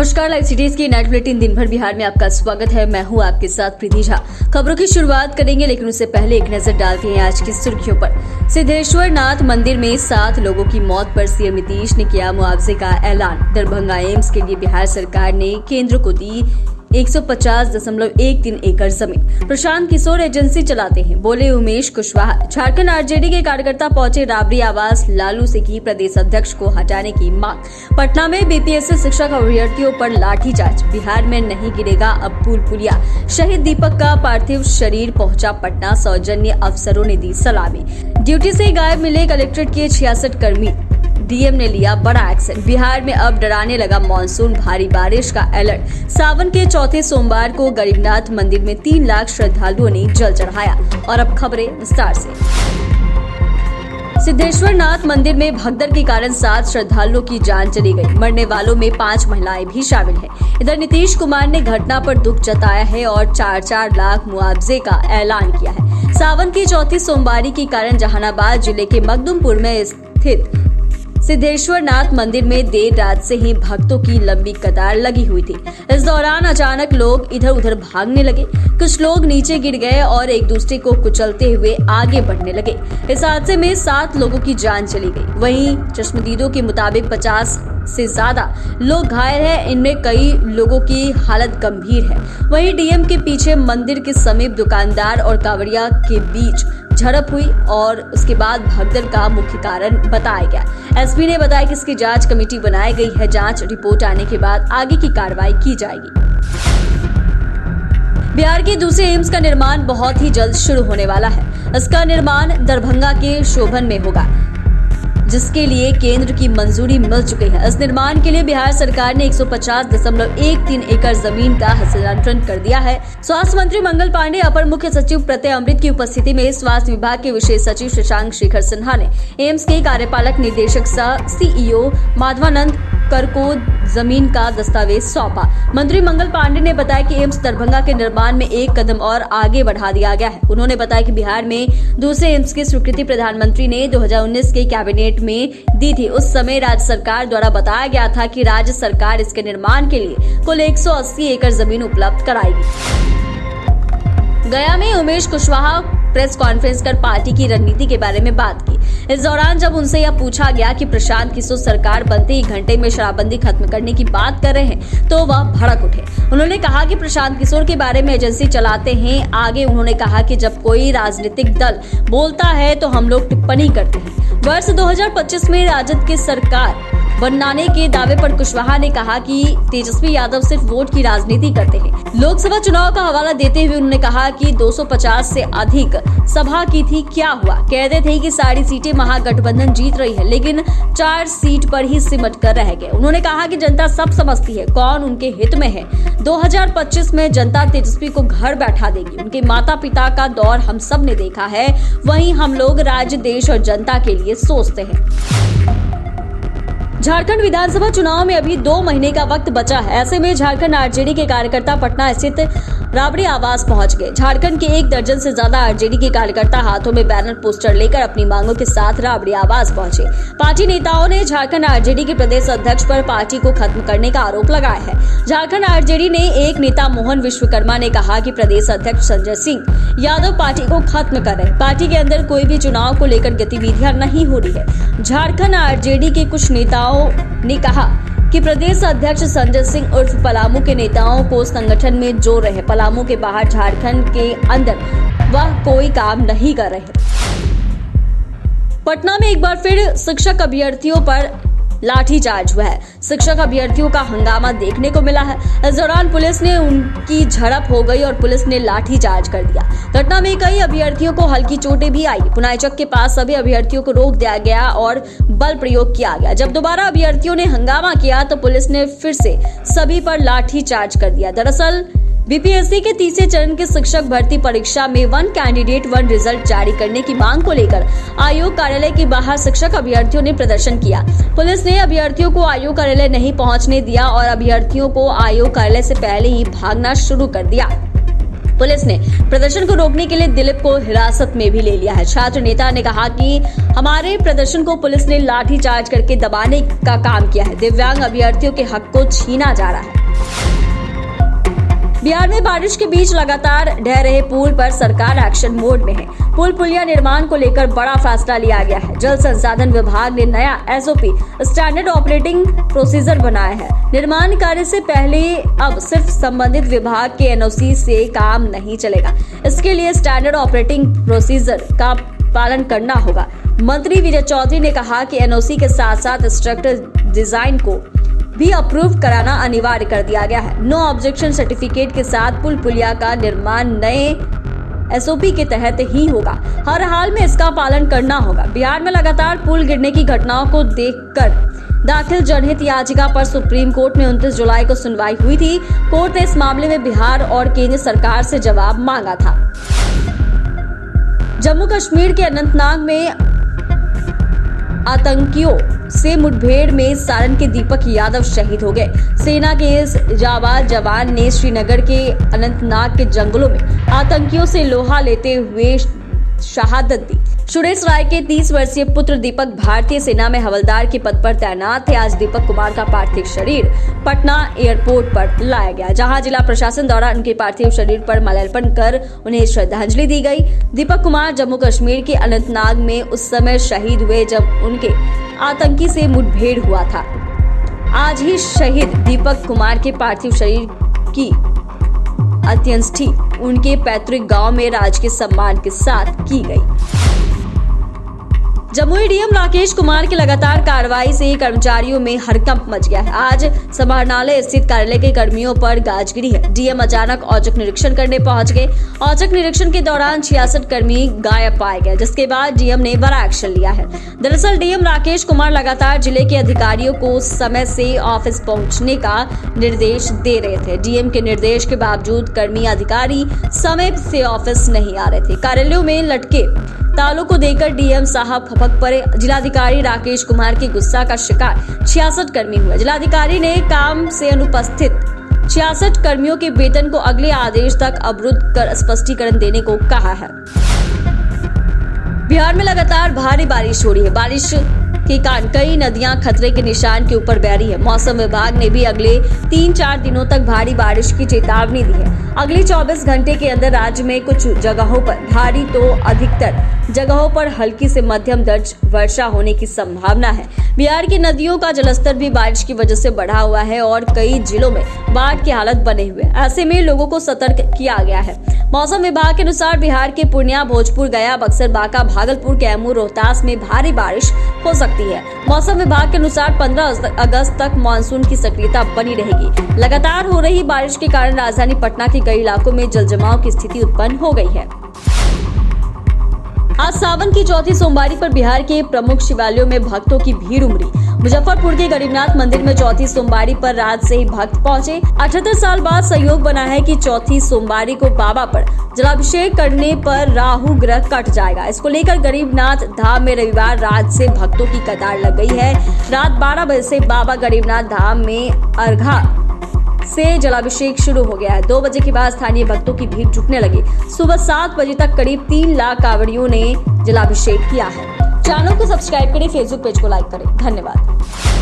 नमस्कार, live cities की night bulletin दिन भर बिहार में आपका स्वागत है। मैं हूं आपके साथ प्रीति झा। खबरों की शुरुआत करेंगे, लेकिन उससे पहले एक नजर डालते हैं आज की सुर्खियों पर। सिद्धेश्वर नाथ मंदिर में 7 लोगों की मौत पर सीएम नीतीश ने किया मुआवजे का ऐलान। दरभंगा एम्स के लिए बिहार सरकार ने केंद्र को दी 150.13 एकड़ जमीन। प्रशांत किशोर एजेंसी चलाते हैं, बोले उमेश कुशवाहा। झारखंड आरजेडी के कार्यकर्ता पहुंचे राबड़ी आवास, लालू से की प्रदेश अध्यक्ष को हटाने की मांग। पटना में बीपीएससी शिक्षक अभ्यर्थियों पर लाठीचार्ज। बिहार में नहीं गिरेगा अब पुल पुलिया। शहीद दीपक का पार्थिव शरीर पहुंचा पटना, सौजन्य अफसरों ने दी सलामी। ड्यूटी से गायब मिले कलेक्ट्रेट के 66 कर्मी, डीएम ने लिया बड़ा एक्शन। बिहार में अब डराने लगा मॉनसून, भारी बारिश का अलर्ट। सावन के चौथे सोमवार को गरीबनाथ मंदिर में 3 लाख श्रद्धालुओं ने जल चढ़ाया। और अब खबरें विस्तार से। सिद्धेश्वर नाथ मंदिर में भगदड़ के कारण 7 श्रद्धालुओं की जान चली गई। मरने वालों में 5 महिलाएं भी शामिल हैं। इधर नीतीश कुमार ने घटना पर दुख जताया है और 4-4 लाख मुआवजे का ऐलान किया है। सावन की चौथी सोमवारी के कारण जहानाबाद जिले के मखदुमपुर में स्थित सिद्धेश्वर नाथ मंदिर में देर रात से ही भक्तों की लंबी कतार लगी हुई थी। इस दौरान अचानक लोग इधर उधर भागने लगे। कुछ लोग नीचे गिर गए और एक दूसरे को कुचलते हुए आगे बढ़ने लगे। इस हादसे में 7 लोगों की जान चली गई। वहीं चश्मदीदों के मुताबिक 50 से ज्यादा लोग घायल हैं। इनमें कई लोगों की हालत गंभीर है। वहीं डीएम के पीछे मंदिर के समीप दुकानदार और कांवड़िया के बीच झड़प हुई और उसके बाद भगदड़ का मुख्य कारण बताया गया। एसपी ने बताया कि इसकी जांच कमेटी बनाई गई है। जांच रिपोर्ट आने के बाद आगे की कार्रवाई की जाएगी। बिहार के दूसरे एम्स का निर्माण बहुत ही जल्द शुरू होने वाला है। इसका निर्माण दरभंगा के शोभन में होगा, जिसके लिए केंद्र की मंजूरी मिल चुकी है। इस निर्माण के लिए बिहार सरकार ने 150.13 एकड़ जमीन का हस्तांतरण कर दिया है। स्वास्थ्य मंत्री मंगल पांडे, अपर मुख्य सचिव प्रत्यय अमृत की उपस्थिति में स्वास्थ्य विभाग के विशेष सचिव शशांक शेखर सिन्हा ने एम्स के कार्यपालक निदेशक सह सीईओ माधवानंद कर को जमीन का दस्तावेज सौंपा। मंत्री मंगल पांडे ने बताया कि एम्स दरभंगा के निर्माण में एक कदम और आगे बढ़ा दिया गया है। उन्होंने बताया कि बिहार में दूसरे एम्स की स्वीकृति प्रधानमंत्री ने 2019 के कैबिनेट में दी थी। उस समय राज्य सरकार द्वारा बताया गया था कि राज्य सरकार इसके निर्माण के लिए कुल 180 एकड़ जमीन उपलब्ध कराएगी। गया में उमेश कुशवाहा प्रेस कॉन्फ्रेंस कर पार्टी की रणनीति के बारे में बात की। इस दौरान जब उनसे यह पूछा गया कि प्रशांत किशोर सरकार बनते ही घंटे में शराबबंदी खत्म करने की बात कर रहे हैं, तो वह भड़क उठे। उन्होंने कहा कि प्रशांत किशोर के बारे में एजेंसी चलाते हैं। आगे उन्होंने कहा कि जब कोई राजनीतिक दल बोलता है तो हम लोग टिप्पणी करते हैं। वर्ष 2025 में राजद की सरकार बनाने के दावे पर कुशवाहा ने कहा कि तेजस्वी यादव सिर्फ वोट की राजनीति करते हैं। लोकसभा चुनाव का हवाला देते हुए उन्होंने कहा कि 250 से अधिक सभा की थी, क्या हुआ? कहते थे कि सारी सीटें महागठबंधन जीत रही है, लेकिन 4 सीट पर ही सिमट कर रह गए। उन्होंने कहा कि जनता सब समझती है कौन उनके हित में है। 2025 में जनता तेजस्वी को घर बैठा देगी। उनके माता पिता का दौर हम सब ने देखा है। वहीं हम लोग राज्य, देश और जनता के लिए सोचते हैं। झारखंड विधानसभा चुनाव में अभी 2 महीने का वक्त बचा है। ऐसे में झारखंड आरजेडी के कार्यकर्ता पटना स्थित राबड़ी आवास पहुंच गए। झारखंड के 1 दर्जन से ज्यादा आरजेडी के कार्यकर्ता हाथों में बैनर पोस्टर लेकर अपनी मांगों के साथ राबड़ी आवास पहुंचे। पार्टी नेताओं ने झारखंड आरजेडी के प्रदेश अध्यक्ष पर पार्टी को खत्म करने का आरोप लगाया है। झारखंड आरजेडी ने एक नेता मोहन विश्वकर्मा ने कहा कि प्रदेश अध्यक्ष संजय सिंह यादव पार्टी को खत्म कर रहे। पार्टी के अंदर कोई भी चुनाव को लेकर गतिविधियां नहीं हो रही है। झारखंड आरजेडी के कुछ नेताओं ने कहा कि प्रदेश अध्यक्ष संजय सिंह उर्फ पलामू के नेताओं को संगठन में जोड़ रहे। पलामू के बाहर, झारखंड के अंदर वह कोई काम नहीं कर रहे। पटना में एक बार फिर शिक्षक अभ्यर्थियों पर लाठीचार्ज हुआ है। शिक्षक अभ्यर्थियों का हंगामा देखने को मिला है। इस दौरान पुलिस ने उनकी झड़प हो गई और पुलिस ने लाठीचार्ज कर दिया। घटना में कई अभ्यर्थियों को हल्की चोटें भी आई। पुनाईचक के पास सभी अभ्यर्थियों को रोक दिया गया और बल प्रयोग किया गया। जब दोबारा अभ्यर्थियों ने हंगामा किया तो पुलिस ने फिर से सभी पर लाठीचार्ज कर दिया। दरअसल बीपीएससी के तीसरे चरण की शिक्षक भर्ती परीक्षा में 1 कैंडिडेट 1 रिजल्ट जारी करने की मांग को लेकर आयोग कार्यालय के बाहर शिक्षक अभ्यर्थियों ने प्रदर्शन किया। पुलिस ने अभ्यर्थियों को आयोग कार्यालय नहीं पहुंचने दिया और अभ्यर्थियों को आयोग कार्यालय से पहले ही भागना शुरू कर दिया। पुलिस ने प्रदर्शन को रोकने के लिए दिलीप को हिरासत में भी ले लिया है। छात्र नेता ने कहा कि हमारे प्रदर्शन को पुलिस ने लाठीचार्ज करके दबाने का काम किया है। दिव्यांग अभ्यर्थियों के हक को छीना जा रहा है। बिहार में बारिश के बीच लगातार ढह रहे पुल पर सरकार एक्शन मोड में है। पुल पुलिया निर्माण को लेकर बड़ा फैसला लिया गया है। जल संसाधन विभाग ने नया एसओपी स्टैंडर्ड ऑपरेटिंग प्रोसीजर बनाया है। निर्माण कार्य से पहले अब सिर्फ संबंधित विभाग के एनओसी से काम नहीं चलेगा। इसके लिए स्टैंडर्ड ऑपरेटिंग प्रोसीजर का पालन करना होगा। मंत्री विजय चौधरी ने कहा कि एनओसी के साथ साथ स्ट्रक्चर डिजाइन को भी अप्रूव कराना अनिवार्य कर दिया गया है। नो ऑब्जेक्शन सर्टिफिकेट के साथ पुल पुलिया का निर्माण नए एसओपी के तहत ही होगा। हर हाल में इसका पालन करना होगा। बिहार में लगातार पुल गिरने की घटनाओं को देखकर दाखिल जनहित याचिका पर सुप्रीम कोर्ट में 29 जुलाई को सुनवाई हुई थी। कोर्ट ने इस मामले में बिहार और केंद्र सरकार से जवाब मांगा था। जम्मू कश्मीर के अनंतनाग में आतंकियों से मुठभेड़ में सारण के दीपक यादव शहीद हो गए। सेना के इस जाबाज जवान ने श्रीनगर के अनंतनाग के जंगलों में आतंकियों से लोहा लेते हुए शहादत दी। सुरेश राय के 30 वर्षीय पुत्र दीपक भारतीय सेना में हवलदार के पद पर तैनात थे। आज दीपक कुमार का पार्थिव शरीर पटना एयरपोर्ट पर लाया गया, जहां जिला प्रशासन द्वारा उनके पार्थिव शरीर पर माल्यार्पण कर उन्हें श्रद्धांजलि दी गई। दीपक कुमार जम्मू कश्मीर के अनंतनाग में उस समय शहीद हुए जब उनके आतंकी से मुठभेड़ हुआ था। आज ही शहीद दीपक कुमार के पार्थिव शरीर की अंत्येष्टि उनके पैतृक गांव में राजकीय सम्मान के साथ की गई। जमुई डीएम राकेश कुमार की लगातार कार्रवाई से कर्मचारियों में हड़कंप मच गया है। आज समाहरणालय स्थित कार्यालय के कर्मियों पर गाज गिरी है। डीएम अचानक औचक निरीक्षण करने पहुंच गए। औचक निरीक्षण के दौरान 66 कर्मी गायब पाए गए, जिसके बाद डीएम ने बड़ा एक्शन लिया है। दरअसल डीएम राकेश कुमार लगातार जिले के अधिकारियों को समय से ऑफिस पहुंचने का निर्देश दे रहे थे। डीएम के निर्देश के बावजूद कर्मी अधिकारी समय से ऑफिस नहीं आ रहे थे। कार्यालयों में लटके तालों को देकर डीएम साहब खपक पड़े। जिलाधिकारी राकेश कुमार के गुस्सा का शिकार 66 कर्मी हुए। जिलाधिकारी ने काम से अनुपस्थित 66 कर्मियों के वेतन को अगले आदेश तक अवरुद्ध कर स्पष्टीकरण देने को कहा है। बिहार में लगातार भारी बारिश हो रही है। बारिश के कारण कई नदियां खतरे के निशान के ऊपर बह रही है। मौसम विभाग ने भी अगले 3-4 दिनों तक भारी बारिश की चेतावनी दी है। अगले 24 घंटे के अंदर राज्य में कुछ जगहों पर भारी तो अधिकतर जगहों पर हल्की से मध्यम दर्ज वर्षा होने की संभावना है। बिहार की नदियों का जलस्तर भी बारिश की वजह से बढ़ा हुआ है और कई जिलों में बाढ़ की हालत बने हुए हैं। ऐसे में लोगों को सतर्क किया गया है। मौसम विभाग के अनुसार बिहार के पूर्णिया, भोजपुर, गया, बक्सर, बांका, भागलपुर, कैमूर, रोहतास में भारी बारिश हो सकती है। मौसम विभाग के अनुसार 15 अगस्त तक मानसून की सक्रियता बनी रहेगी। लगातार हो रही बारिश के कारण राजधानी पटना के कई इलाकों में जलजमाव की स्थिति उत्पन्न हो गई है। आज सावन की चौथी सोमवारी पर बिहार के प्रमुख शिवालयों में भक्तों की भीड़ उमड़ी। मुजफ्फरपुर के गरीबनाथ मंदिर में चौथी सोमवारी पर रात से ही भक्त पहुंचे। 78 साल बाद संयोग बना है कि चौथी सोमवारी को बाबा पर जलाभिषेक करने पर राहु ग्रह कट जाएगा। इसको लेकर गरीबनाथ धाम में रविवार रात से भक्तों की कतार लग गई है। रात 12 बजे से बाबा गरीबनाथ धाम में अर्घा से जलाभिषेक शुरू हो गया है। 2 बजे के बाद स्थानीय भक्तों की भीड़ जुटने लगी। सुबह 7 बजे तक करीब 3 लाख कांवड़ियों ने जलाभिषेक किया है। चैनल को सब्सक्राइब करें, फेसबुक पेज को लाइक करें। धन्यवाद।